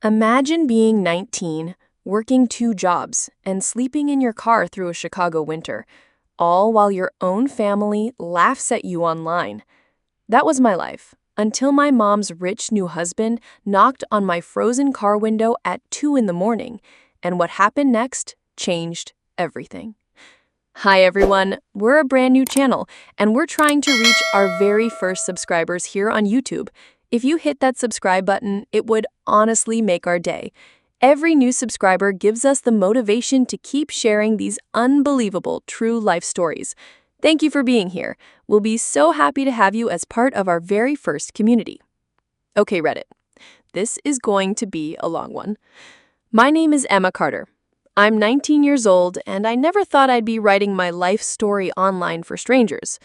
Imagine being 19, working two jobs, and sleeping in your car through a Chicago winter, all while your own family laughs at you online. That was my life, until my mom's rich new husband knocked on my frozen car window at 2 in the morning, and what happened next changed everything. Hi everyone, we're a brand new channel, and we're trying to reach our very first subscribers here on YouTube. If you hit that subscribe button, it would honestly make our day. Every new subscriber gives us the motivation to keep sharing these unbelievable true life stories. Thank you for being here. We'll be so happy to have you as part of our very first community. Okay, Reddit. This is going to be a long one. My name is Emma Carter. I'm 19 years old, and I never thought I'd be writing my life story online for strangers.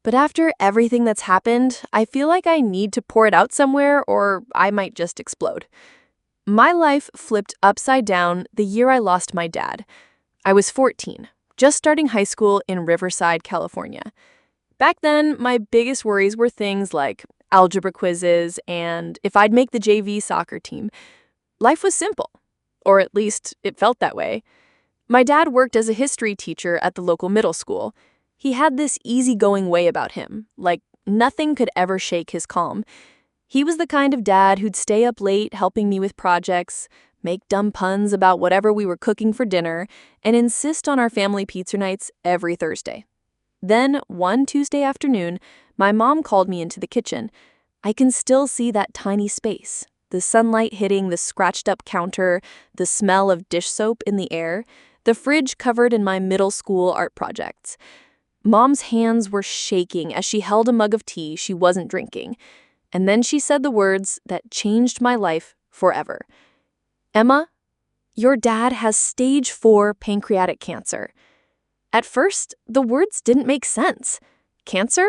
But after everything that's happened, I feel like I need to pour it out somewhere or I might just explode. My life flipped upside down the year I lost my dad. I was 14, just starting high school in Riverside, California. Back then, my biggest worries were things like algebra quizzes and if I'd make the JV soccer team. Life was simple, or at least it felt that way. My dad worked as a history teacher at the local middle school. He had this easygoing way about him, like nothing could ever shake his calm. He was the kind of dad who'd stay up late helping me with projects, make dumb puns about whatever we were cooking for dinner, and insist on our family pizza nights every Thursday. Then, one Tuesday afternoon, my mom called me into the kitchen. I can still see that tiny space, the sunlight hitting the scratched-up counter, the smell of dish soap in the air, the fridge covered in my middle school art projects. Mom's hands were shaking as she held a mug of tea she wasn't drinking. And then she said the words that changed my life forever. Emma, your dad has stage 4 pancreatic cancer. At first, the words didn't make sense. Cancer?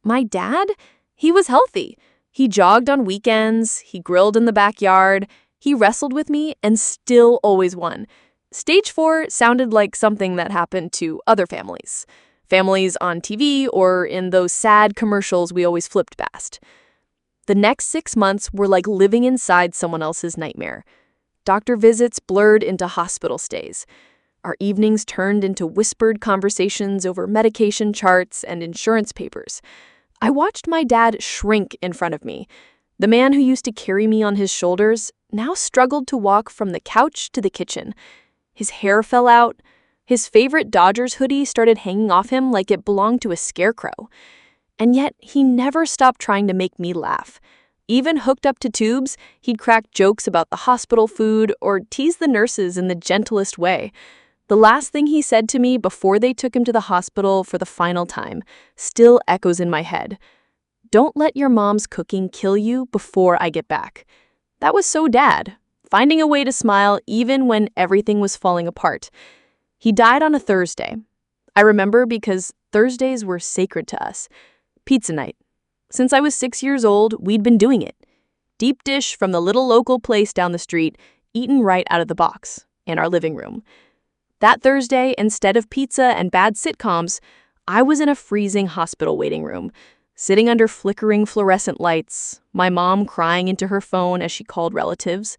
My dad? He was healthy. He jogged on weekends, he grilled in the backyard, he wrestled with me and still always won. Stage 4 sounded like something that happened to other families. Families on TV or in those sad commercials we always flipped past. The next 6 months were like living inside someone else's nightmare. Doctor visits blurred into hospital stays. Our evenings turned into whispered conversations over medication charts and insurance papers. I watched my dad shrink in front of me. The man who used to carry me on his shoulders now struggled to walk from the couch to the kitchen. His hair fell out. His favorite Dodgers hoodie started hanging off him like it belonged to a scarecrow. And yet, he never stopped trying to make me laugh. Even hooked up to tubes, he'd crack jokes about the hospital food or tease the nurses in the gentlest way. The last thing he said to me before they took him to the hospital for the final time still echoes in my head. Don't let your mom's cooking kill you before I get back. That was so dad, finding a way to smile even when everything was falling apart. He died on a Thursday. I remember because Thursdays were sacred to us. Pizza night. Since I was 6 years old, we'd been doing it. Deep dish from the little local place down the street, eaten right out of the box, in our living room. That Thursday, instead of pizza and bad sitcoms, I was in a freezing hospital waiting room, sitting under flickering fluorescent lights, my mom crying into her phone as she called relatives.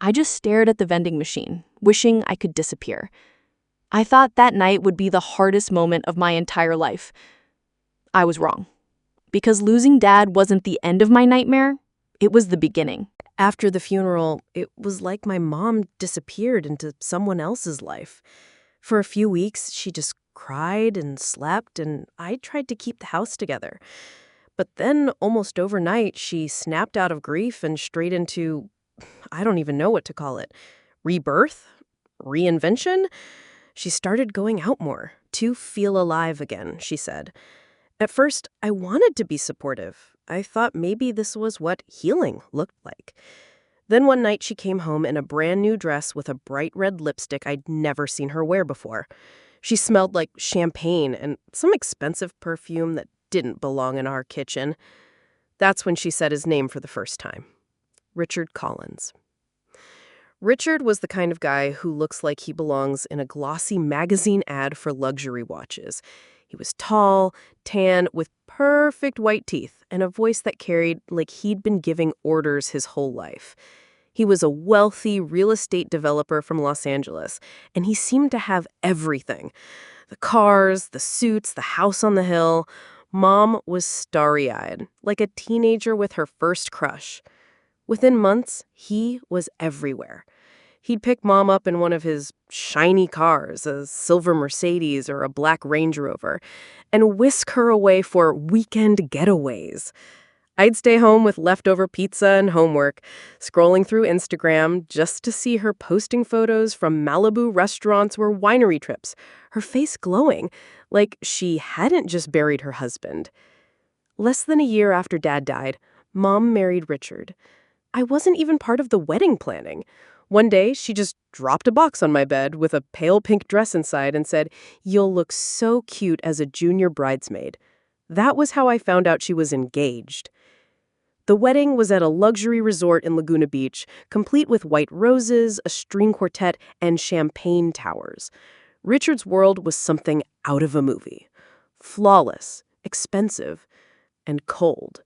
I just stared at the vending machine, wishing I could disappear. I thought that night would be the hardest moment of my entire life. I was wrong. Because losing Dad wasn't the end of my nightmare, it was the beginning. After the funeral, it was like my mom disappeared into someone else's life. For a few weeks, she just cried and slept, and I tried to keep the house together. But then, almost overnight, she snapped out of grief and straight into, I don't even know what to call it, rebirth? Reinvention? She started going out more, to feel alive again, she said. At first, I wanted to be supportive. I thought maybe this was what healing looked like. Then one night she came home in a brand new dress with a bright red lipstick I'd never seen her wear before. She smelled like champagne and some expensive perfume that didn't belong in our kitchen. That's when she said his name for the first time. Richard Collins. Richard was the kind of guy who looks like he belongs in a glossy magazine ad for luxury watches. He was tall, tan, with perfect white teeth, and a voice that carried like he'd been giving orders his whole life. He was a wealthy real estate developer from Los Angeles, and he seemed to have everything. The cars, the suits, the house on the hill. Mom was starry-eyed, like a teenager with her first crush. Within months, he was everywhere. He'd pick Mom up in one of his shiny cars, a silver Mercedes or a black Range Rover, and whisk her away for weekend getaways. I'd stay home with leftover pizza and homework, scrolling through Instagram just to see her posting photos from Malibu restaurants or winery trips, her face glowing, like she hadn't just buried her husband. Less than a year after Dad died, Mom married Richard. I wasn't even part of the wedding planning. One day, she just dropped a box on my bed with a pale pink dress inside and said, "You'll look so cute as a junior bridesmaid." That was how I found out she was engaged. The wedding was at a luxury resort in Laguna Beach, complete with white roses, a string quartet, and champagne towers. Richard's world was something out of a movie. Flawless, expensive, and cold.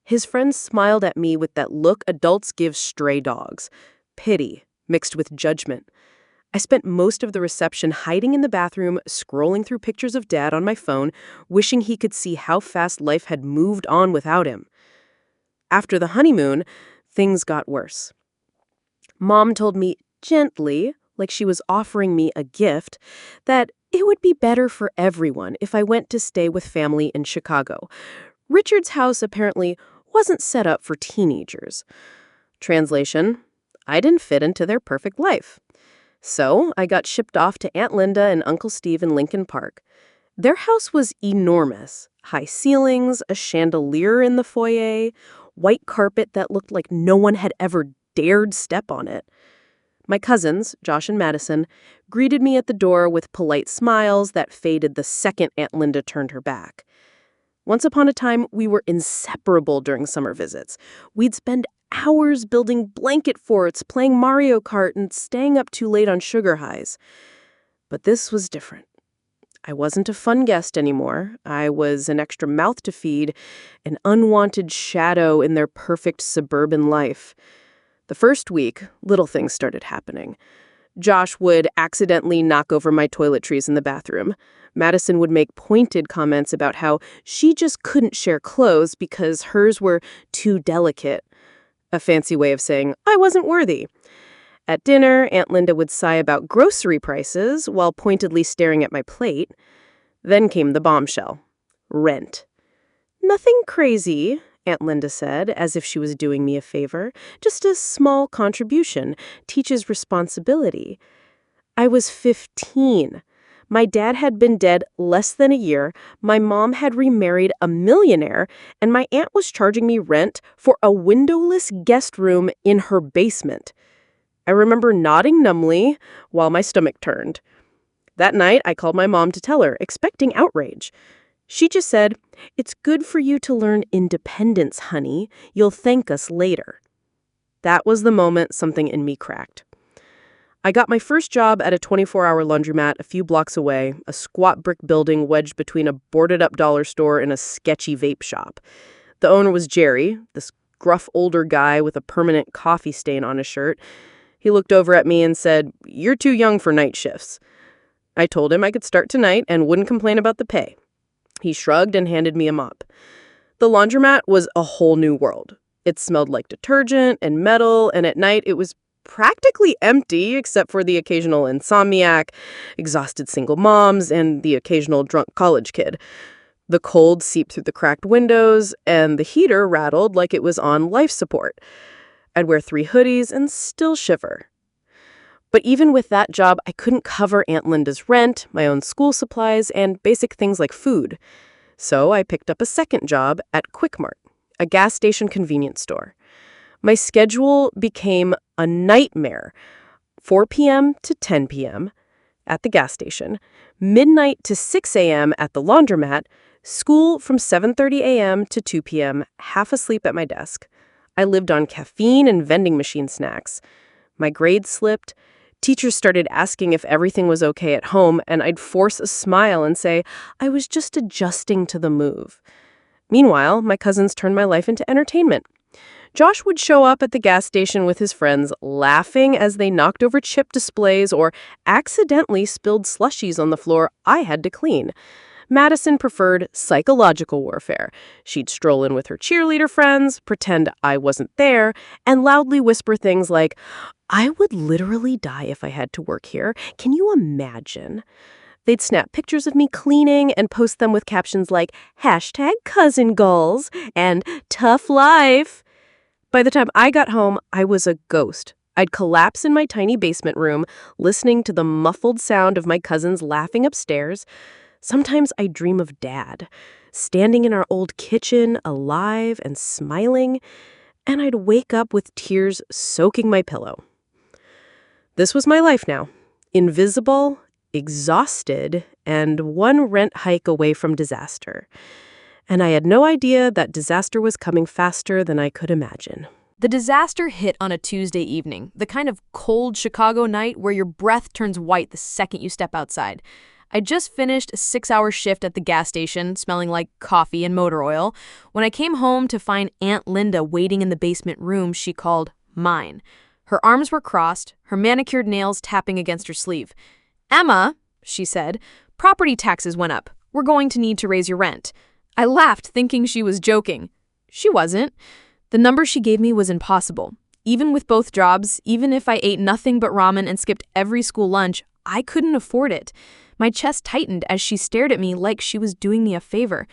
His friends smiled at me with that look adults give stray dogs. Pity, mixed with judgment. I spent most of the reception hiding in the bathroom, scrolling through pictures of Dad on my phone, wishing he could see how fast life had moved on without him. After the honeymoon, things got worse. Mom told me gently, like she was offering me a gift, that it would be better for everyone if I went to stay with family in Chicago. Richard's house apparently wasn't set up for teenagers. Translation: I didn't fit into their perfect life. So I got shipped off to Aunt Linda and Uncle Steve in Lincoln Park. Their house was enormous. High ceilings, a chandelier in the foyer, white carpet that looked like no one had ever dared step on it. My cousins, Josh and Madison, greeted me at the door with polite smiles that faded the second Aunt Linda turned her back. Once upon a time, we were inseparable during summer visits. We'd spend hours building blanket forts, playing Mario Kart, and staying up too late on sugar highs. But this was different. I wasn't a fun guest anymore. I was an extra mouth to feed, an unwanted shadow in their perfect suburban life. The first week, little things started happening. Josh would accidentally knock over my toiletries in the bathroom. Madison would make pointed comments about how she just couldn't share clothes because hers were too delicate. A fancy way of saying, I wasn't worthy. At dinner, Aunt Linda would sigh about grocery prices while pointedly staring at my plate. Then came the bombshell. Rent. Nothing crazy, Aunt Linda said, as if she was doing me a favor. Just a small contribution. Teaches responsibility. I was 15. My dad had been dead less than a year, my mom had remarried a millionaire, and my aunt was charging me rent for a windowless guest room in her basement. I remember nodding numbly while my stomach turned. That night, I called my mom to tell her, expecting outrage. She just said, "It's good for you to learn independence, honey. You'll thank us later." That was the moment something in me cracked. I got my first job at a 24-hour laundromat a few blocks away, a squat brick building wedged between a boarded-up dollar store and a sketchy vape shop. The owner was Jerry, this gruff older guy with a permanent coffee stain on his shirt. He looked over at me and said, "You're too young for night shifts." I told him I could start tonight and wouldn't complain about the pay. He shrugged and handed me a mop. The laundromat was a whole new world. It smelled like detergent and metal, and at night it was practically empty except for the occasional insomniac, exhausted single moms, and the occasional drunk college kid. The cold seeped through the cracked windows, and the heater rattled like it was on life support. I'd wear 3 hoodies and still shiver. But even with that job, I couldn't cover Aunt Linda's rent, my own school supplies, and basic things like food. So I picked up a second job at Quick Mart, a gas station convenience store. My schedule became a nightmare. 4 p.m. to 10 p.m. at the gas station, midnight to 6 a.m. at the laundromat, school from 7:30 a.m. to 2 p.m., half asleep at my desk. I lived on caffeine and vending machine snacks. My grades slipped. Teachers started asking if everything was okay at home, and I'd force a smile and say, I was just adjusting to the move. Meanwhile, my cousins turned my life into entertainment. Josh would show up at the gas station with his friends, laughing as they knocked over chip displays or accidentally spilled slushies on the floor I had to clean. Madison preferred psychological warfare. She'd stroll in with her cheerleader friends, pretend I wasn't there, and loudly whisper things like, "I would literally die if I had to work here. Can you imagine?" They'd snap pictures of me cleaning and post them with captions like #cousin goals and tough life. By the time I got home, I was a ghost. I'd collapse in my tiny basement room, listening to the muffled sound of my cousins laughing upstairs. Sometimes I dream of Dad, standing in our old kitchen, alive and smiling, and I'd wake up with tears soaking my pillow. This was my life now. Invisible, exhausted, and one rent hike away from disaster. And I had no idea that disaster was coming faster than I could imagine. The disaster hit on a Tuesday evening, the kind of cold Chicago night where your breath turns white the second you step outside. I just finished a 6-hour shift at the gas station, smelling like coffee and motor oil, when I came home to find Aunt Linda waiting in the basement room she called mine. Her arms were crossed, her manicured nails tapping against her sleeve. "Emma," she said, "property taxes went up. We're going to need to raise your rent." I laughed, thinking she was joking. She wasn't. The number she gave me was impossible. Even with both jobs, even if I ate nothing but ramen and skipped every school lunch, I couldn't afford it. My chest tightened as she stared at me like she was doing me a favor.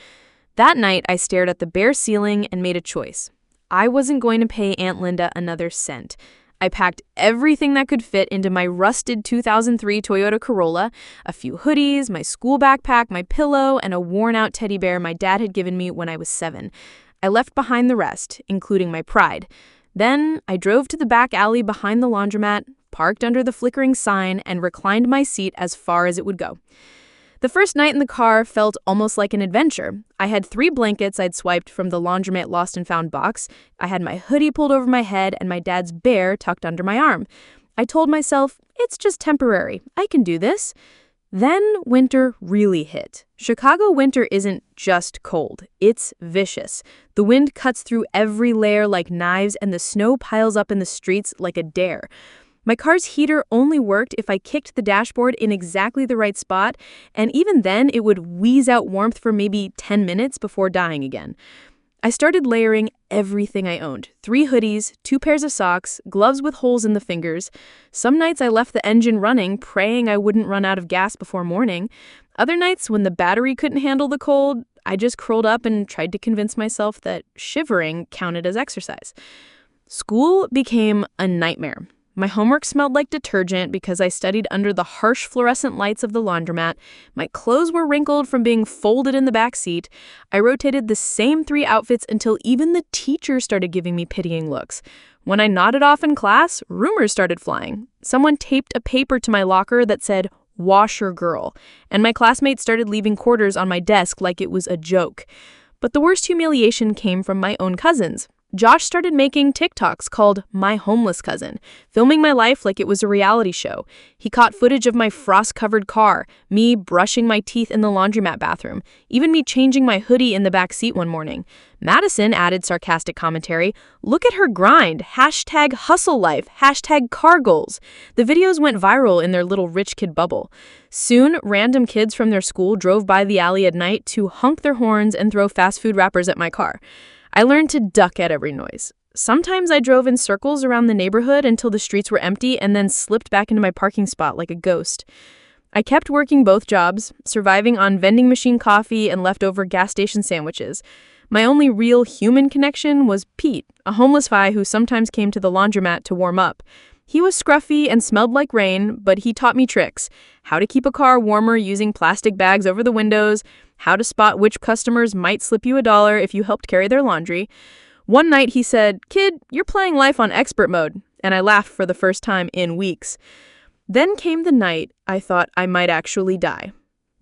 That night, I stared at the bare ceiling and made a choice. I wasn't going to pay Aunt Linda another cent. I packed everything that could fit into my rusted 2003 Toyota Corolla, a few hoodies, my school backpack, my pillow, and a worn-out teddy bear my dad had given me when I was 7. I left behind the rest, including my pride. Then I drove to the back alley behind the laundromat, parked under the flickering sign, and reclined my seat as far as it would go. The first night in the car felt almost like an adventure. I had 3 blankets I'd swiped from the laundromat lost and found box. I had my hoodie pulled over my head and my dad's bear tucked under my arm. I told myself, it's just temporary. I can do this. Then winter really hit. Chicago winter isn't just cold. It's vicious. The wind cuts through every layer like knives and the snow piles up in the streets like a dare. My car's heater only worked if I kicked the dashboard in exactly the right spot, and even then it would wheeze out warmth for maybe 10 minutes before dying again. I started layering everything I owned. 3 hoodies, 2 pairs of socks, gloves with holes in the fingers. Some nights I left the engine running, praying I wouldn't run out of gas before morning. Other nights, when the battery couldn't handle the cold, I just curled up and tried to convince myself that shivering counted as exercise. School became a nightmare. My homework smelled like detergent because I studied under the harsh fluorescent lights of the laundromat. My clothes were wrinkled from being folded in the back seat. I rotated the same 3 outfits until even the teacher started giving me pitying looks. When I nodded off in class, rumors started flying. Someone taped a paper to my locker that said, "Washer girl," and my classmates started leaving quarters on my desk like it was a joke. But the worst humiliation came from my own cousins. Josh started making TikToks called My Homeless Cousin, filming my life like it was a reality show. He caught footage of my frost-covered car, me brushing my teeth in the laundromat bathroom, even me changing my hoodie in the back seat one morning. Madison added sarcastic commentary, "Look at her grind, #hustle life, #car goals." The videos went viral in their little rich kid bubble. Soon, random kids from their school drove by the alley at night to honk their horns and throw fast food wrappers at my car. I learned to duck at every noise. Sometimes I drove in circles around the neighborhood until the streets were empty and then slipped back into my parking spot like a ghost. I kept working both jobs, surviving on vending machine coffee and leftover gas station sandwiches. My only real human connection was Pete, a homeless guy who sometimes came to the laundromat to warm up. He was scruffy and smelled like rain, but he taught me tricks. How to keep a car warmer using plastic bags over the windows, how to spot which customers might slip you $1 if you helped carry their laundry. One night he said, "Kid, you're playing life on expert mode," and I laughed for the first time in weeks. Then came the night I thought I might actually die.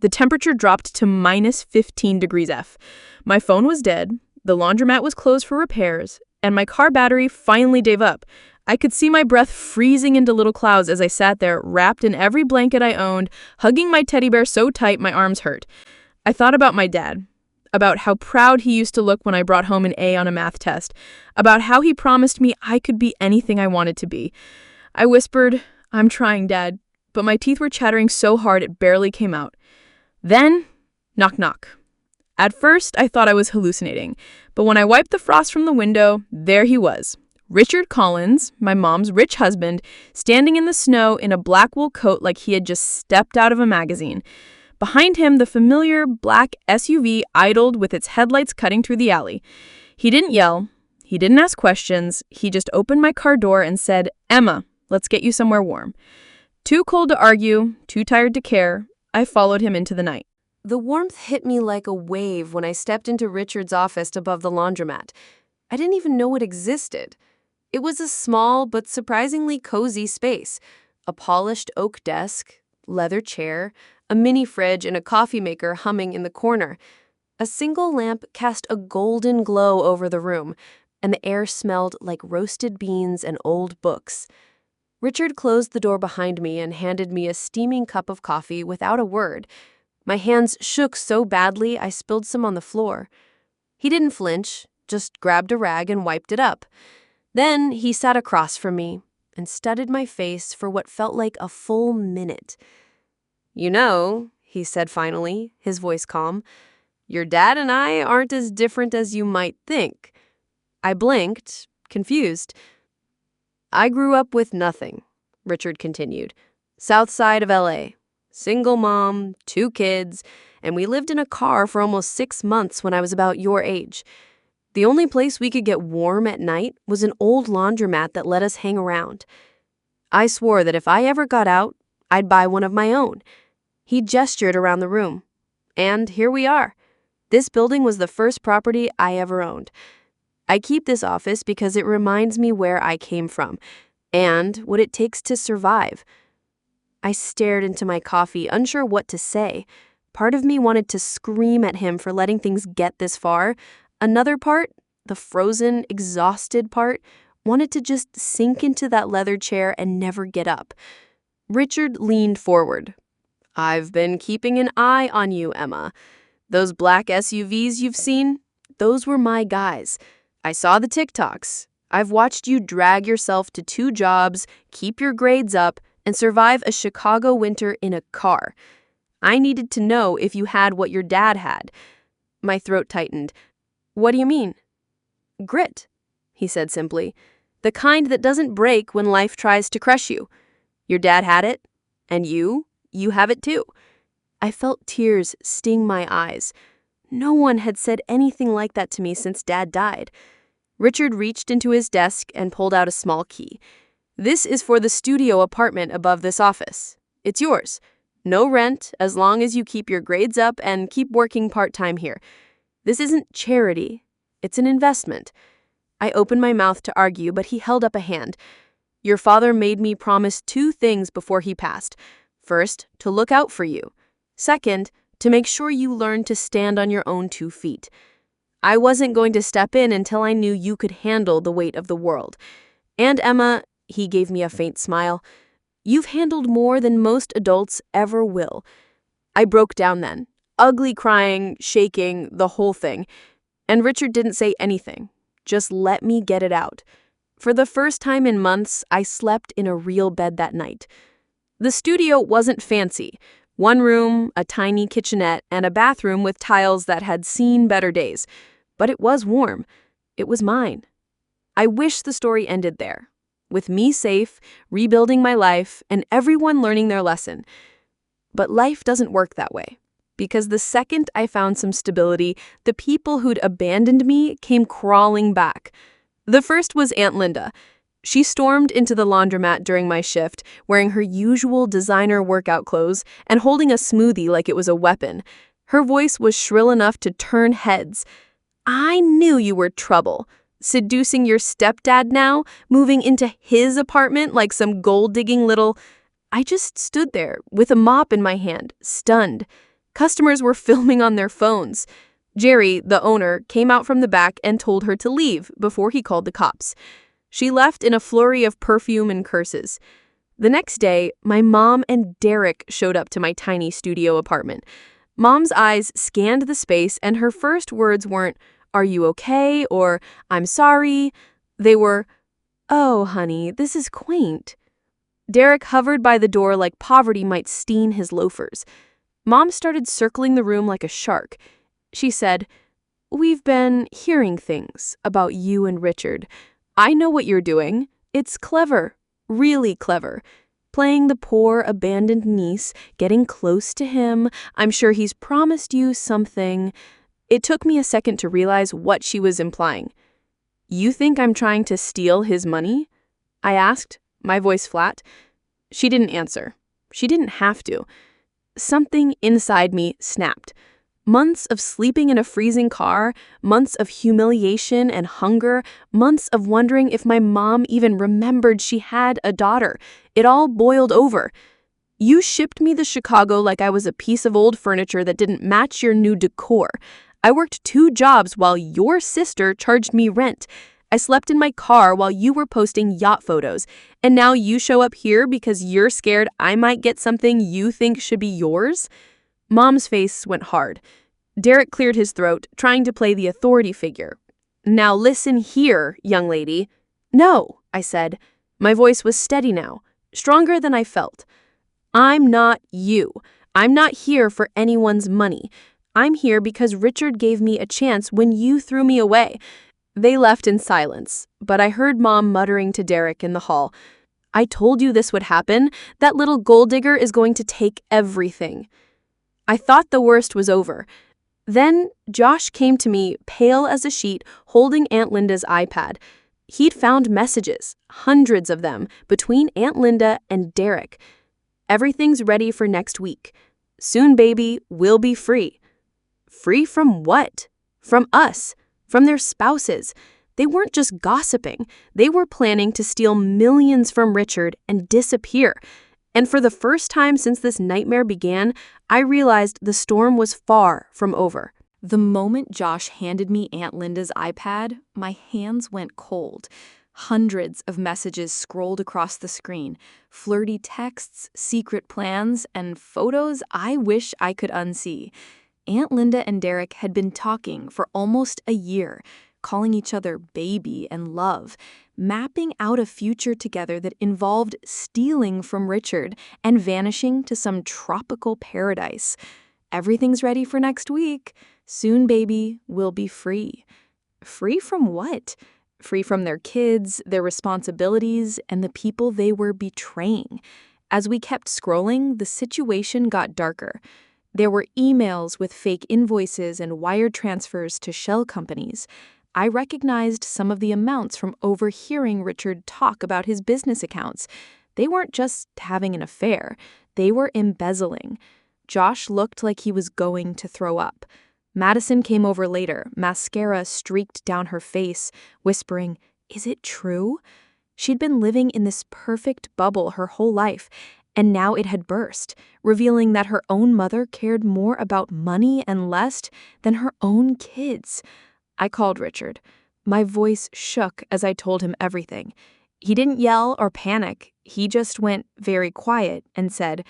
The temperature dropped to -15 degrees F. My phone was dead, the laundromat was closed for repairs, and my car battery finally gave up. I could see my breath freezing into little clouds as I sat there, wrapped in every blanket I owned, hugging my teddy bear so tight my arms hurt. I thought about my dad. about how proud he used to look when I brought home an A on a math test, about how he promised me I could be anything I wanted to be. I whispered, "I'm trying, Dad," but my teeth were chattering so hard it barely came out. Then, knock knock. At first, I thought I was hallucinating, but when I wiped the frost from the window, there he was. Richard Collins, my mom's rich husband, standing in the snow in a black wool coat like he had just stepped out of a magazine. Behind him, the familiar black SUV idled with its headlights cutting through the alley. He didn't yell. He didn't ask questions. He just opened my car door and said, "Emma, let's get you somewhere warm." Too cold to argue, too tired to care, I followed him into the night. The warmth hit me like a wave when I stepped into Richard's office above the laundromat. I didn't even know it existed. It was a small but surprisingly cozy space. A polished oak desk, leather chair, a mini fridge, and a coffee maker humming in the corner. A single lamp cast a golden glow over the room, and the air smelled like roasted beans and old books. Richard closed the door behind me and handed me a steaming cup of coffee without a word. My hands shook so badly I spilled some on the floor. He didn't flinch, just grabbed a rag and wiped it up. Then he sat across from me and studied my face for what felt like a full minute. "You know," he said finally, his voice calm, "your dad and I aren't as different as you might think." I blinked, confused. "I grew up with nothing," Richard continued. "South side of LA. Single mom, 2 kids, and we lived in a car for almost 6 months when I was about your age. The only place we could get warm at night was an old laundromat that let us hang around. I swore that if I ever got out, I'd buy one of my own." He gestured around the room. "And here we are. This building was the first property I ever owned. I keep this office because it reminds me where I came from and what it takes to survive." I stared into my coffee, unsure what to say. Part of me wanted to scream at him for letting things get this far. Another part, the frozen, exhausted part, wanted to just sink into that leather chair and never get up. Richard leaned forward. "I've been keeping an eye on you, Emma. Those black SUVs you've seen, those were my guys. I saw the TikToks. I've watched you drag yourself to 2 jobs, keep your grades up, and survive a Chicago winter in a car. I needed to know if you had what your dad had." My throat tightened. "What do you mean?" "Grit," he said simply. "The kind that doesn't break when life tries to crush you. Your dad had it, and you have it too." I felt tears sting my eyes. No one had said anything like that to me since Dad died. Richard reached into his desk and pulled out a small key. "This is for the studio apartment above this office. It's yours. No rent as long as you keep your grades up and keep working part-time here. This isn't charity. It's an investment." I opened my mouth to argue, but he held up a hand. "Your father made me promise 2 things before he passed. First, to look out for you. Second, to make sure you learn to stand on your own 2 feet. I wasn't going to step in until I knew you could handle the weight of the world. And Emma," he gave me a faint smile, "you've handled more than most adults ever will." I broke down then, ugly crying, shaking, the whole thing. And Richard didn't say anything, just let me get it out. For the first time in months, I slept in a real bed that night. The studio wasn't fancy. 1 room, a tiny kitchenette, and a bathroom with tiles that had seen better days. But it was warm. It was mine. I wish the story ended there, with me safe, rebuilding my life, and everyone learning their lesson. But life doesn't work that way. Because the second I found some stability, the people who'd abandoned me came crawling back. The first was Aunt Linda. She stormed into the laundromat during my shift, wearing her usual designer workout clothes and holding a smoothie like it was a weapon. Her voice was shrill enough to turn heads. "I knew you were trouble. Seducing your stepdad now, moving into his apartment like some gold-digging little—" I just stood there with a mop in my hand, stunned. Customers were filming on their phones. Jerry, the owner, came out from the back and told her to leave before he called the cops. She left in a flurry of perfume and curses. The next day, my mom and Derek showed up to my tiny studio apartment. Mom's eyes scanned the space, and her first words weren't, "Are you okay?" or "I'm sorry." They were, "Oh, honey, this is quaint." Derek hovered by the door like poverty might stain his loafers. Mom started circling the room like a shark. She said, "We've been hearing things about you and Richard. I know what you're doing. It's clever, really clever. Playing the poor, abandoned niece, getting close to him. I'm sure he's promised you something." It took me a second to realize what she was implying. "You think I'm trying to steal his money?" I asked, my voice flat. She didn't answer. She didn't have to. Something inside me snapped. Months of sleeping in a freezing car, months of humiliation and hunger, months of wondering if my mom even remembered she had a daughter. It all boiled over. "You shipped me to Chicago like I was a piece of old furniture that didn't match your new decor. I worked 2 jobs while your sister charged me rent. I slept in my car while you were posting yacht photos. And now you show up here because you're scared I might get something you think should be yours?" Mom's face went hard. Derek cleared his throat, trying to play the authority figure. "Now listen here, young lady." "No," I said. My voice was steady now, stronger than I felt. "I'm not you. I'm not here for anyone's money. I'm here because Richard gave me a chance when you threw me away." They left in silence, but I heard Mom muttering to Derek in the hall, "I told you this would happen. That little gold digger is going to take everything." I thought the worst was over. Then Josh came to me, pale as a sheet, holding Aunt Linda's iPad. He'd found messages, hundreds of them, between Aunt Linda and Derek. "Everything's ready for next week. Soon, baby, we'll be free." Free from what? From us. From their spouses. They weren't just gossiping. They were planning to steal millions from Richard and disappear. And for the first time since this nightmare began, I realized the storm was far from over. The moment Josh handed me Aunt Linda's iPad, my hands went cold. Hundreds of messages scrolled across the screen, flirty texts, secret plans, and photos I wish I could unsee. Aunt Linda and Derek had been talking for almost a year, calling each other baby and love, mapping out a future together that involved stealing from Richard and vanishing to some tropical paradise. "Everything's ready for next week. Soon, baby, we'll be free." Free from what? Free from their kids, their responsibilities, and the people they were betraying. As we kept scrolling, the situation got darker. There were emails with fake invoices and wire transfers to shell companies. I recognized some of the amounts from overhearing Richard talk about his business accounts. They weren't just having an affair. They were embezzling. Josh looked like he was going to throw up. Madison came over later, mascara streaked down her face, whispering, "Is it true?" She'd been living in this perfect bubble her whole life, and now it had burst, revealing that her own mother cared more about money and lust than her own kids. I called Richard. My voice shook as I told him everything. He didn't yell or panic. He just went very quiet and said,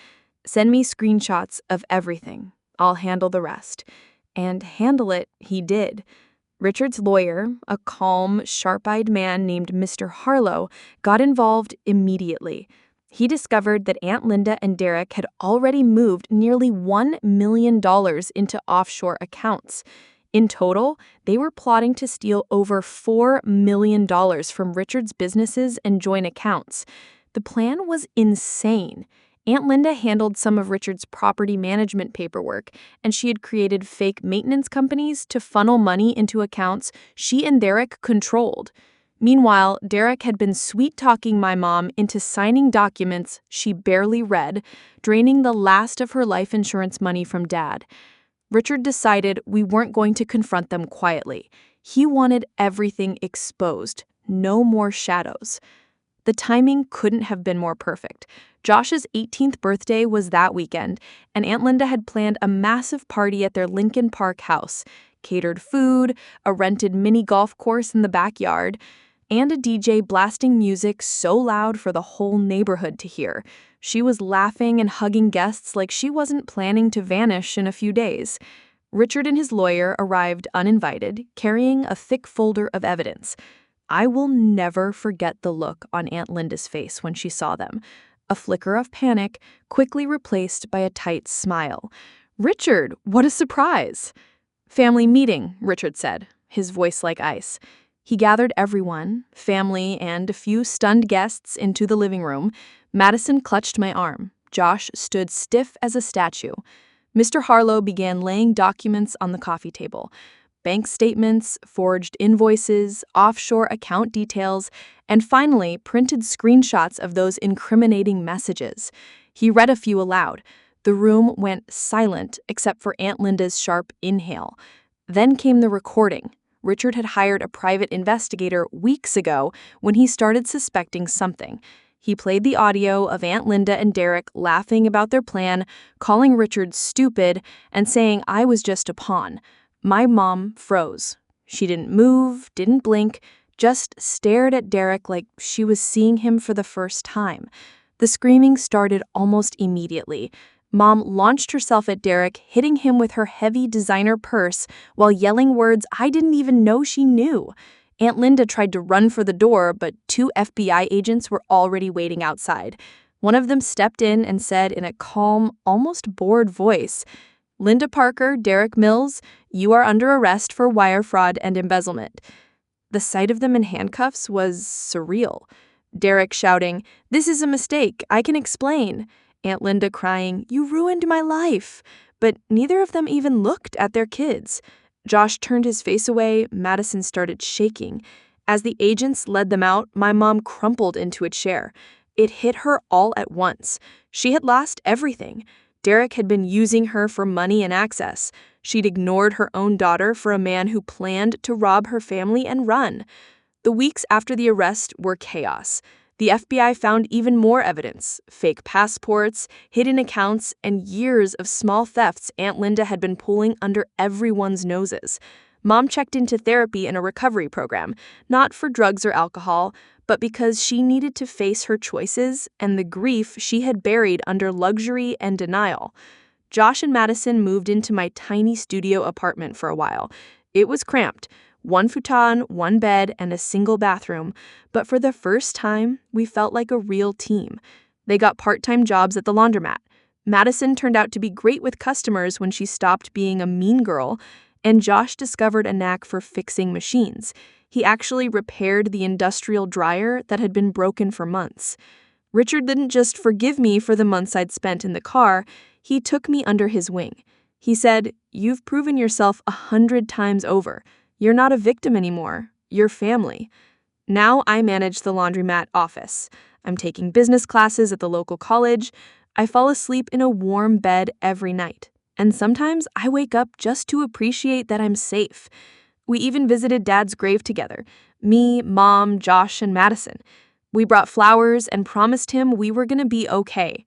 "Send me screenshots of everything. I'll handle the rest." And handle it he did. Richard's lawyer, a calm, sharp-eyed man named Mr. Harlow, got involved immediately. He discovered that Aunt Linda and Derek had already moved nearly $1 million into offshore accounts. In total, they were plotting to steal over $4 million from Richard's businesses and joint accounts. The plan was insane. Aunt Linda handled some of Richard's property management paperwork, and she had created fake maintenance companies to funnel money into accounts she and Derek controlled. Meanwhile, Derek had been sweet-talking my mom into signing documents she barely read, draining the last of her life insurance money from Dad. Richard decided we weren't going to confront them quietly. He wanted everything exposed, no more shadows. The timing couldn't have been more perfect. Josh's 18th birthday was that weekend, and Aunt Linda had planned a massive party at their Lincoln Park house, catered food, a rented mini golf course in the backyard. and a DJ blasting music so loud for the whole neighborhood to hear. She was laughing and hugging guests like she wasn't planning to vanish in a few days. Richard and his lawyer arrived uninvited, carrying a thick folder of evidence. I will never forget the look on Aunt Linda's face when she saw them. A flicker of panic, quickly replaced by a tight smile. "Richard, what a surprise!" "Family meeting," Richard said, his voice like ice. He gathered everyone, family and a few stunned guests, into the living room. Madison clutched my arm. Josh stood stiff as a statue. Mr. Harlow began laying documents on the coffee table. Bank statements, forged invoices, offshore account details, and finally printed screenshots of those incriminating messages. He read a few aloud. The room went silent except for Aunt Linda's sharp inhale. Then came the recording. Richard had hired a private investigator weeks ago when he started suspecting something. He played the audio of Aunt Linda and Derek laughing about their plan, calling Richard stupid, and saying I was just a pawn. My mom froze. She didn't move, didn't blink, just stared at Derek like she was seeing him for the first time. The screaming started almost immediately. Mom launched herself at Derek, hitting him with her heavy designer purse while yelling words I didn't even know she knew. Aunt Linda tried to run for the door, but 2 FBI agents were already waiting outside. One of them stepped in and said in a calm, almost bored voice, "Linda Parker, Derek Mills, you are under arrest for wire fraud and embezzlement." The sight of them in handcuffs was surreal. Derek shouting, "This is a mistake, I can explain." Aunt Linda crying, "You ruined my life." But neither of them even looked at their kids. Josh turned his face away. Madison started shaking. As the agents led them out, my mom crumpled into a chair. It hit her all at once. She had lost everything. Derek had been using her for money and access. She'd ignored her own daughter for a man who planned to rob her family and run. The weeks after the arrest were chaos. The FBI found even more evidence: fake passports, hidden accounts, and years of small thefts Aunt Linda had been pulling under everyone's noses. Mom checked into therapy and a recovery program, not for drugs or alcohol, but because she needed to face her choices and the grief she had buried under luxury and denial. Josh and Madison moved into my tiny studio apartment for a while. It was cramped. 1 futon, 1 bed, and a single bathroom, but for the first time, we felt like a real team. They got part-time jobs at the laundromat. Madison turned out to be great with customers when she stopped being a mean girl, and Josh discovered a knack for fixing machines. He actually repaired the industrial dryer that had been broken for months. Richard didn't just forgive me for the months I'd spent in the car, he took me under his wing. He said, "You've proven yourself 100 times over. You're not a victim anymore. You're family." Now I manage the laundromat office. I'm taking business classes at the local college. I fall asleep in a warm bed every night. And sometimes I wake up just to appreciate that I'm safe. We even visited Dad's grave together. Me, Mom, Josh, and Madison. We brought flowers and promised him we were going to be okay.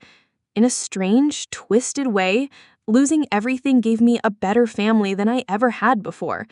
In a strange, twisted way, losing everything gave me a better family than I ever had before.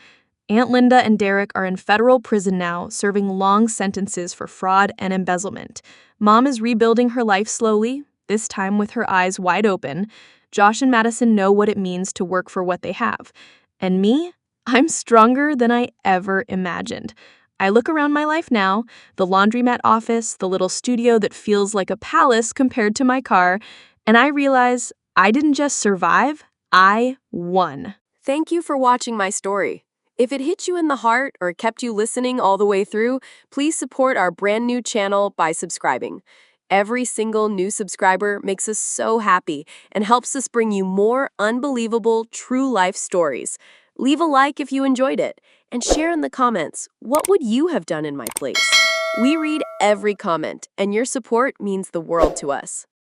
Aunt Linda and Derek are in federal prison now, serving long sentences for fraud and embezzlement. Mom is rebuilding her life slowly, this time with her eyes wide open. Josh and Madison know what it means to work for what they have. And me? I'm stronger than I ever imagined. I look around my life now, the laundromat office, the little studio that feels like a palace compared to my car, and I realize I didn't just survive, I won. Thank you for watching my story. If it hit you in the heart or kept you listening all the way through, please support our brand new channel by subscribing. Every single new subscriber makes us so happy and helps us bring you more unbelievable true life stories. Leave a like if you enjoyed it and share in the comments, what would you have done in my place? We read every comment and your support means the world to us.